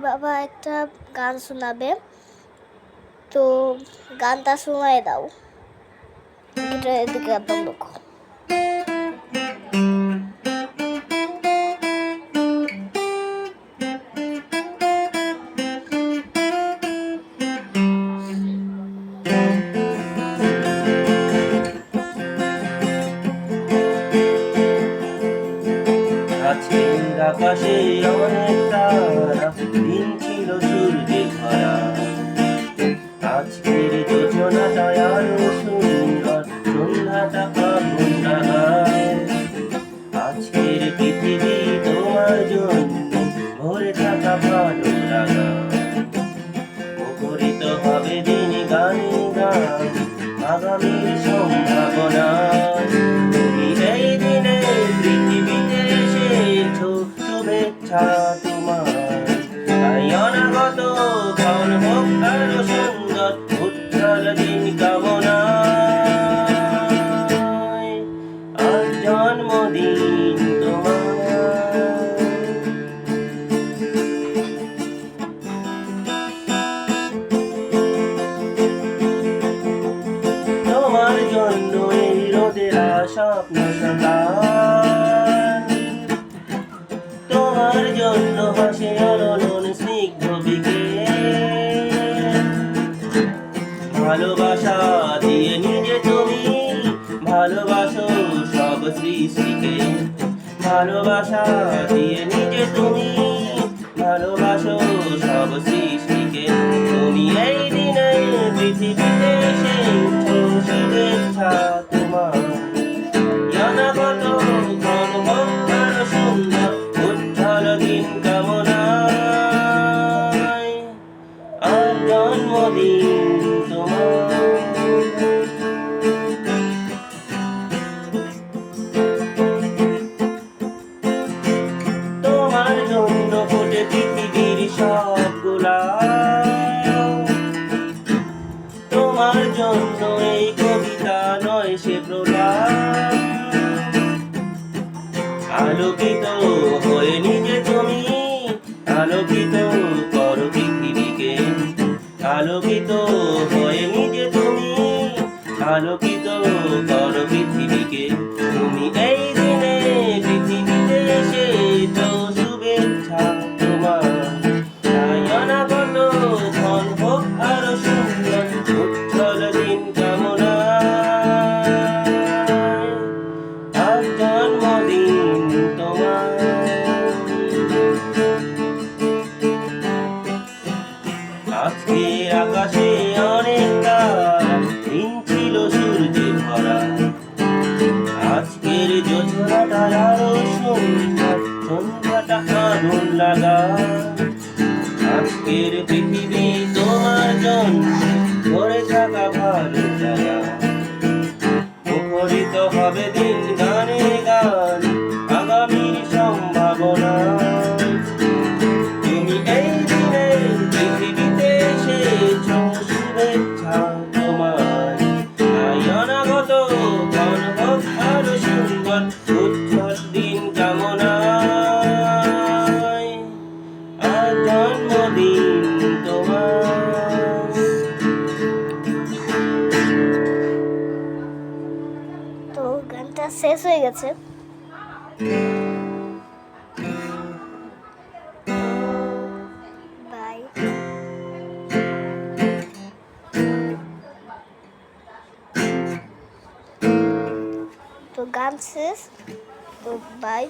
বাবা একটা গান শোনাবে, তো গানটা শোনায় দাও। গিটার এদিকে একদম দেখো। আজকের আকাশে অনেক তারা, দিন ছিল সূর্যে ভরা। আজকের যোজনাটা আরো সুন্দর, সন্ধ্যাটা আগুন লাগায়। আজকের পৃথিবী তোমার জন্য ভরে থাকা ভালো লাগা। মুখরিত হবে দিন গানে গান, আগামীর সম্ভাবনা। তুমি এই দিনে পৃথিবীতে এসেছো, শুভেচ্ছা তোমার। তাই অনাগত ক্ষণ হোক আরো সুন্দর, উজ্জ্বল দিন কামনায়। আজ জন্মদিন তোমার। তোমার জন্য এই রোদের স্বপ্ন সকাল। তোমার জন্য হাসে অরলন স্নিগ্ধ বিকেল। ভালোবাসা দিয়ে নিজে তুমি ভালোবাসো সব সৃষ্টিকে। ভালোবাসা দিয়ে নিজে তুমি ভালোবাসো সব সৃষ্টিকে। তুমি এই দিনে পৃথিবীতে এসেছো, শুভেচ্ছা তোমার। অনাগত ক্ষণ হোক আরো সুন্দর, উজ্জ্বল দিন কামনায়। আজ জন্মদিন তোমার। তোমার জন্য ফোটে পৃথিবীর সব গোলাপ। তোমার জন্য এই কবিতা নয় সে প্রলাপ। আলোকিত হয়ে নিজে তুমি আলোকিত করো পৃথিবীকে। আলোকিত হয়ে নিজে তুমি আলোকিত করো পৃথিবীকে। তুমি এই দিনে পৃথিবীতে এসেছো, শুভেচ্ছা তোমার। তাই অনাগত ক্ষণ হোক আরো সুন্দর, উজ্জ্বল দিন কামনায়। আজ জন্মদিন তোমার। আজকের আকাশে অনেক তারা, দিন ছিল সূর্যে ভরা। আজকের যোজনাটা আরো সুন্দর, সন্ধ্যাটা আগুন লাগা। আজকের পৃথিবী তোমার জন্য ভরে থাকা ভালো লাগা। মুখরিত হবে দিন গানে গান, আগামীর সম্ভাবনা। তুমি এই দিনে পৃথিবীতে এসেছো, শুভেচ্ছা তোমার। তাই অনাগত ক্ষণ হোক আরো সুন্দর, উজ্জ্বল দিন কামনায়। আজ জন্মদিন তোমার। তো গানটা শেষ হয়ে গেছে। বাই। তো গান শেষ, তো বাই।